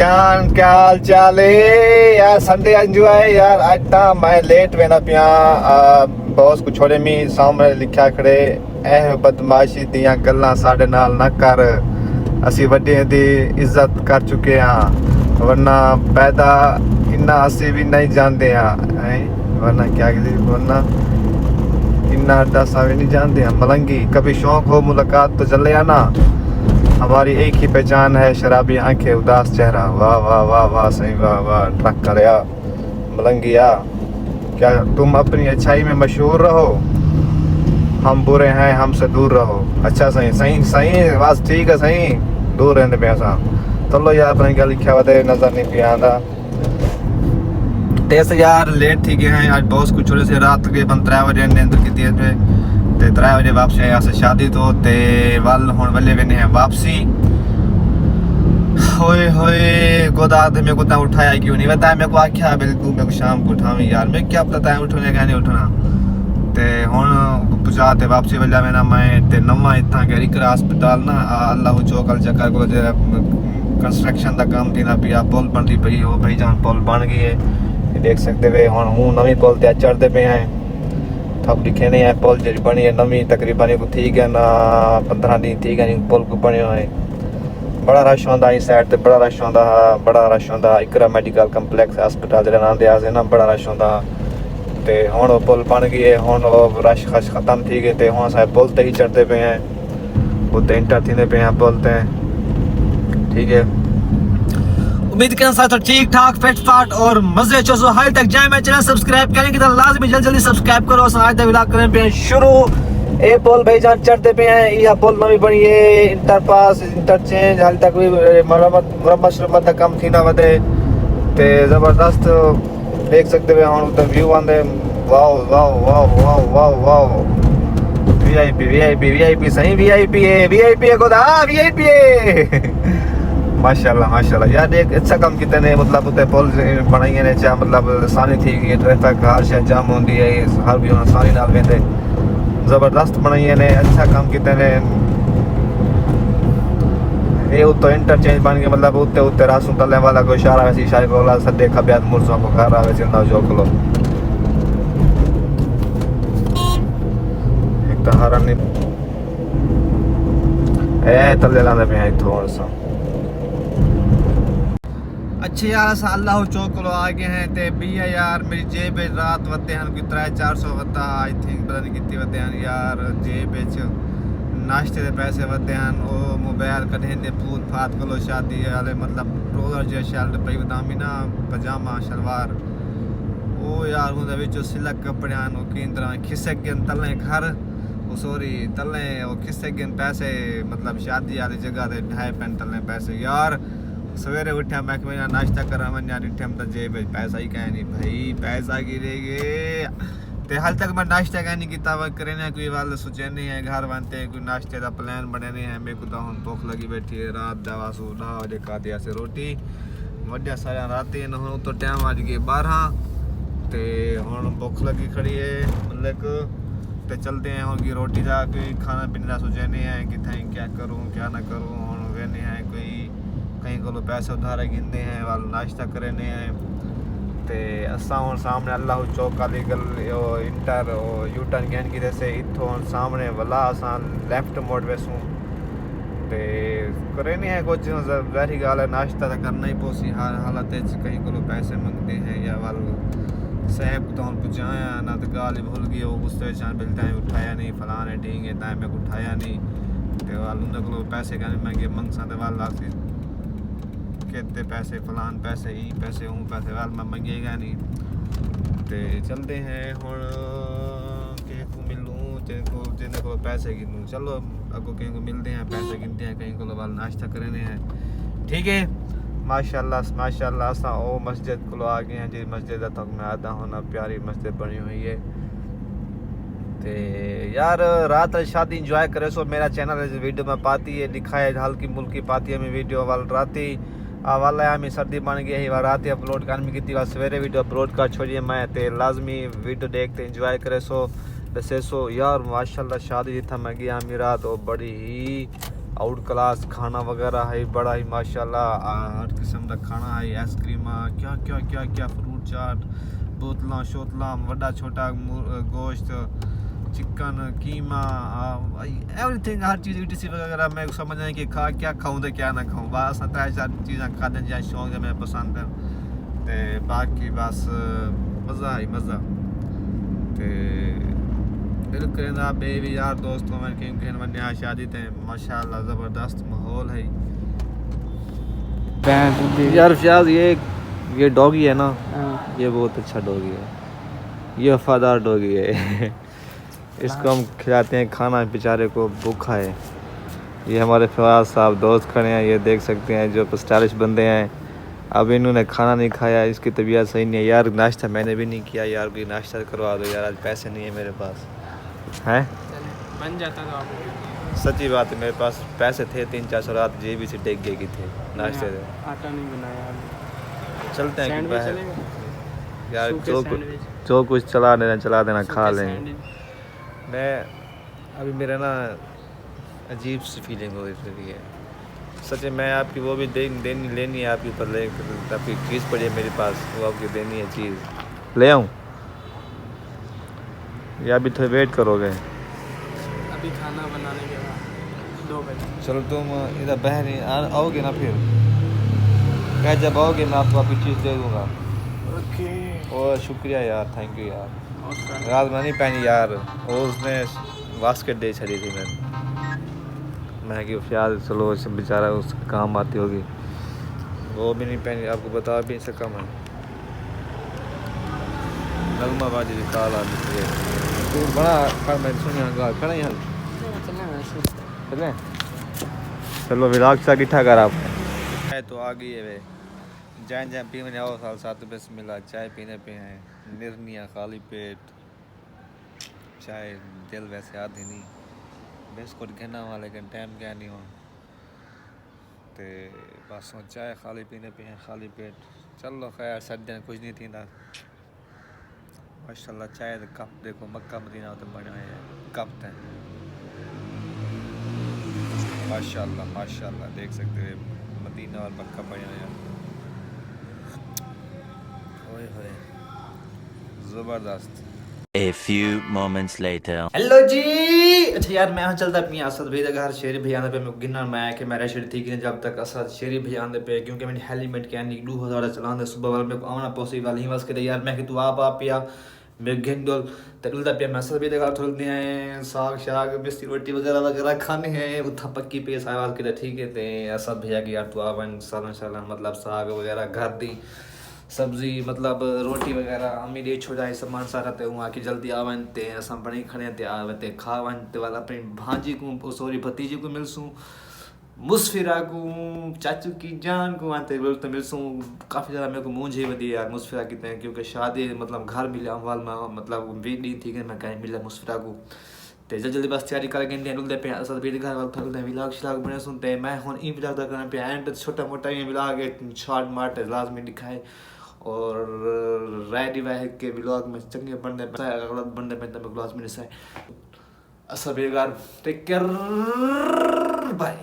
जान क्या हाल चाल है यार। संडे एंजॉय यार। आज ता मैं लेट वेना पिया बॉस को छोड़े मी सामने लिखा खड़े एह बदमाशी दियां गल्लां साडे नाल ना कर। असी वड्डियां दी इज्जत कर चुके हैं वरना पैदा इन्ना असी भी नहीं जानते हैं वरना क्या वरना इन्ना अड्डा भी नहीं जानते हैं। मलंगी कभी शौक हो मुलाकात तो चले आना। हमारी एक ही पहचान है शराबी आंखें उदास चेहरा। वाह वाह वाह वाह सही वाह वाह ट्रक कर यार मलंगिया। क्या तुम अपनी अच्छाई में मशहूर रहो, हम बुरे हैं हमसे दूर रहो। अच्छा सही सही सही बस ठीक है सही दूर रहने पे ऐसा चलो यार अपने क्या लिखा हुआ थे नजर नहीं पिया आंदा तेज यार लेट थी गए हैं। आज बॉस को छोड़े से रात के 3 बजे नींद की थी ते 3 बजे वापसी आया से शादी तो ते वल हुन वले वेने हैं वापसी। होए होए गोदा ते मेरे को ता उठाया क्यों नहीं बता। मेरे को आख्या बिल तू मेरे को शाम को उठावी यार मैं क्या पता है उठने का नहीं उठना ते हुन पुजा ते वापसी वल्ला मेरा मैं ते नवा इतना गरी करा अस्पताल ना अल्लाह चौकल चक्कर को जे कंस्ट्रक्शन दा काम थी ना पिया पुल बन रही पई हो भाई जान पुल बन गई है देख सकते वे हुन हूं नवी पुल ते चढ़दे पे हैं थप दिखे नहीं है। पुल जी बनी है नवी तकरीबन को ठीक है ना 15 दिन ठीक है पुल को बने है। बड़ा रश आता इस साइड ते बड़ा रश आता इकरा मेडिकल कंपलैक्स हस्पताल जो नाम दिया ना बड़ा रश आता ते हुण पुल बन गई है। हुण रश खश खत्म थी गए ते हुण साहब पुल ते ही चढ़ते पे हैं उत्ते इंटर थींदे पे हैं पुल ते ठीक है। उम्मीद के साथ ठीक ठाक फिट फाट और मजे चो हाल तक जाए मैं चैनल सब्सक्राइब करेंगे तो लाजमी जल्दी सब्सक्राइब करो। आज तक व्लॉग करें पे शुरू ए पुल भाई जान चढ़ते पे हैं यह पुल नवी बनी है इंटर पास इंटरचेंज हाल तक भी मरम्मत का काम थी ना वधे ते जबरदस्त देख सकते हो हुन उधर व्यू आंदे wow wow wow wow wow wow VIP सही वीआईपी है खुदा वीआईपी है माशाल्लाह यार एक अच्छा काम किते ने मतलब उते पुल बनाई ने चा मतलब आसानी थी गई ट्रैफिक हर शय जाम होंदी है हर भी आसानी नाल वेंदे जबरदस्त बनाई ने अच्छा काम किते ने। ये उतो इंटरचेंज बन गया मतलब उते रासू तले वाला कोई इशारा वैसी इशारे को सदे खब्यात मुरसों को घर आवे जिंदा जो कलो एक तो हरा नहीं ए तले लांदे पे थोड़ा सा अच्छे यार अल्लाह चौक को आ गए हैं ते भी है यार मेरी जेब रात वते हैं कोई 300-400 वता आई थिंक पता नहीं कितनी वते हैं यार जेब नाश्ते के पैसे वते हैं ओ मोबाइल कढ़े ने फूल फात कलो शादी वाले मतलब ट्रोजर जो शर्ट पई बदामी ना पजामा शलवार ओ यार उन विच सिलक कपड़े ओ केंद्र खिसक गन तले घर ओ सॉरी तले ओ खिसक गन पैसे मतलब शादी वाली जगह ते ढाई पेन तले पैसे यार सवेरे उठा मैं नाश्ता करा वना डिठम तो जेब पैसा ही कह नहीं भाई पैसा गिरे गे ते हाल तक मैं नाश्ता कह नहीं किया करे ना कोई वाल सोचे नहीं है घर बनते कोई नाश्ते का प्लान बने नहीं है। मेरे को तो हम भुख लगी बैठी है रात दवा सो 10 बजे खा दिया से रोटी वड्या सारा रात हूँ तो टाइम आज गए 12 ते हूँ भुख लगी खड़ी है मतलब ते चलते हैं हूँ की रोटी का कोई खाना पीने का सोचे नहीं है कि क्या करूँ क्या ना करूँ हूँ वेने हैं कोई कहीं को पैसे उधार गिनते हैं वाल नाश्ता करने हैं ते असा हुन सामने अल्लाह चौक वाली गल इंटर यू टर्न गैन की जैसे इथों सामने वाला असा लेफ्ट मोड़ वैसूं ते करे नहीं है कुछ ज़ाहिर गाल है नाश्ता तो करना ही पोसी हालत कहीं को पैसे मंगते हैं या वाल साहब तो हम कुछ आया ना तो गाल ही भूल गई वो गुस्से चान बिलता है उठाया नहीं फलाने ठीक है ताए मैं उठाया नहीं तो वाल उन को पैसे कहने मंगे मंग सा वाल लाख कहते पैसे फलान पैसे ही पैसे हूँ पैसे वाल मैं मंगेगा नहीं ते चलते हैं हुण किसी को मिलूँ जिन्हें को पैसे गिनूँ चलो अगो कहीं को मिलते हैं पैसे गिनते हैं कहीं को वाल नाश्ता करने हैं ठीक है। माशाल्लाह असा ओ मस्जिद को आ गए हैं जी मस्जिद तक मैं आदा होना प्यारी मस्जिद बनी हुई है ते यार रात शादी इंजॉय करे सो मेरा चैनल वीडियो में पाती है दिखाए हल्की मुल्की पाती है मैं वीडियो वाल राती वाला हमें सर्दी बन गई है रात अपलोड करनी की थी सवेरे वीडियो अपलोड कर छोड़िए मैं ते लाजमी वीडियो देखते इंजॉय करे सो दसे सो यार माशाल्लाह शादी जितना मैं गया मेरा तो बड़ी ही आउट क्लास खाना वगैरह है, बड़ा ही माशाल्लाह हर किस्म का खाना है, आइसक्रीम क्या क्या क्या क्या फ्रूट चाट, बोतलां शोतलां, वड्डा छोटा गोश्त, चिकन कीमा, एवरीथिंग, हर चीज़ ETC वगैरह। मैं समझ नहीं कि खा क्या खाऊँ तो क्या ना खाऊँ, बस 3-4 चीज़ें खाने जाए शौक है, मैं पसंद है ते बाकी बस मज़ा ही मज़ा। ते दिल करेंदा बे भी यार दोस्तों में कहीं कहीं वन्या शादी ते माशाल्लाह ज़बरदस्त माहौल है यार। फयाज ये डॉगी है ना, ये बहुत अच्छा डॉगी है, ये वफादार डॉगी है। इसको हम खिलाते हैं खाना, बेचारे को भूखा है। ये हमारे फवाद साहब दोस्त खड़े हैं, ये देख सकते हैं, जो स्टाइलिश बंदे हैं। अब इन्होंने खाना नहीं खाया, इसकी तबीयत सही नहीं है यार। नाश्ता मैंने भी नहीं किया यार, कोई नाश्ता करवा दो यार, आज पैसे नहीं है मेरे पास। हैं बन जाता तो आपको। सच्ची बात है, मेरे पास पैसे थे 300-400, रात जेबी से टेक गए की थे नाश्ते से। आटा नहीं बनाया, चलते हैं कि बाहर यार, सैंडविच जो कुछ चला देना खा लेंगे। मैं अभी मेरा ना अजीब सी फीलिंग हो रही है सच में। मैं आपकी वो भी देनी लेनी है आपके ऊपर, ले आपकी चीज़ पड़ी है मेरे पास, वो आपकी देनी है चीज़, ले आऊँ या अभी थोड़ी वेट करोगे? अभी खाना बनाने के बाद 2 बजे। चलो तुम इधर बहन आओगे ना, फिर क्या जब आओगे मैं आपको आपकी चीज़ दे दूँगा। ओके। और शुक्रिया यार, थैंक यू यार। रात में नहीं पहनी यार, वो उसने बास्केट दे छड़ी थी मैं कि यार चलो इसे बेचारा उसके काम आती होगी, वो भी नहीं पहनी, आपको बता भी नहीं सका मैं। नगमा बाजी की काल आ है तो बड़ा कर, मैं सुनिया खड़ा यहाँ चलें। चलो विराग सा किठा कर आप है तो आ गई है वे जैन जैन पी मैंने आओ साल 7 रुपये से मिला, चाय पीने पे हैं निर्निया खाली पेट, चाय दिल वैसे आती नहीं, बिस्कुट कहना हुआ लेकिन टाइम क्या नहीं हुआ, तो बस चाय खाली पीने पे हैं खाली पेट। चलो खैर सर्दियाँ कुछ नहीं थी ना, माशाल्लाह चाय तो कप देखो, मक्का मदीना तो बने हुए हैं कप थे, माशाल्लाह माशाल्लाह देख सकते हो मदीना और मक्का बने हुए हैं, ओए होए ज़बरदस्त। A few moments later. Hello जी। अच्छा यार मैं चलता अपनी असद भैया घर शेरी भैया पे मैं गिनना मैं कि मेरा शेरी थी कि जब तक असद शेरी भैया पे, क्योंकि मैंने हेलमेट क्या नहीं 2000 चलाने सुबह वाला मेरे को आना पॉसिबल ही बस के यार, मैं कि तू आप या मैं घिन डोल तकलता पे मैं असद भैया घर थोड़े हैं साग शाग बिस्ती रोटी वगैरह वगैरह खाने हैं उथा पक्की पे साहब के ठीक है ते असद भैया की यार तू आवन सालन मतलब साग वगैरह घर दी सब्जी मतलब रोटी वगैरह अम्मी डे छो जाए सामान सारा ते वहाँ की जल्दी आवन ते असां बणी खड़े ते आवे खावन ते वाला अपनी भांजी को सॉरी भतीजी को मिलसूँ, मुसफिरा को चाचू की जान को आते बोलते मिलसूँ। काफ़ी ज़्यादा मेरे को मूंझे वधी यार मुसफिरा की ते, क्योंकि शादी मतलब घर मिले अमवाल में मतलब वीडी थी कि मैं कहीं मिला मुसफिरा को ते जल्दी बस तैयारी कर गए रुलते पे असल भी घर वाल थक विलाग शिलाग बने सुनते मैं हूँ ई विलाग दा करना पे एंड छोटा मोटा ये विलाग शॉर्ट मार्ट लाजमी दिखाए और रेडी वह के ब्लॉग में चंगे बनने गलत बनने में तब ब्लॉग में निसाए असल बेकार टेक केयर बाय।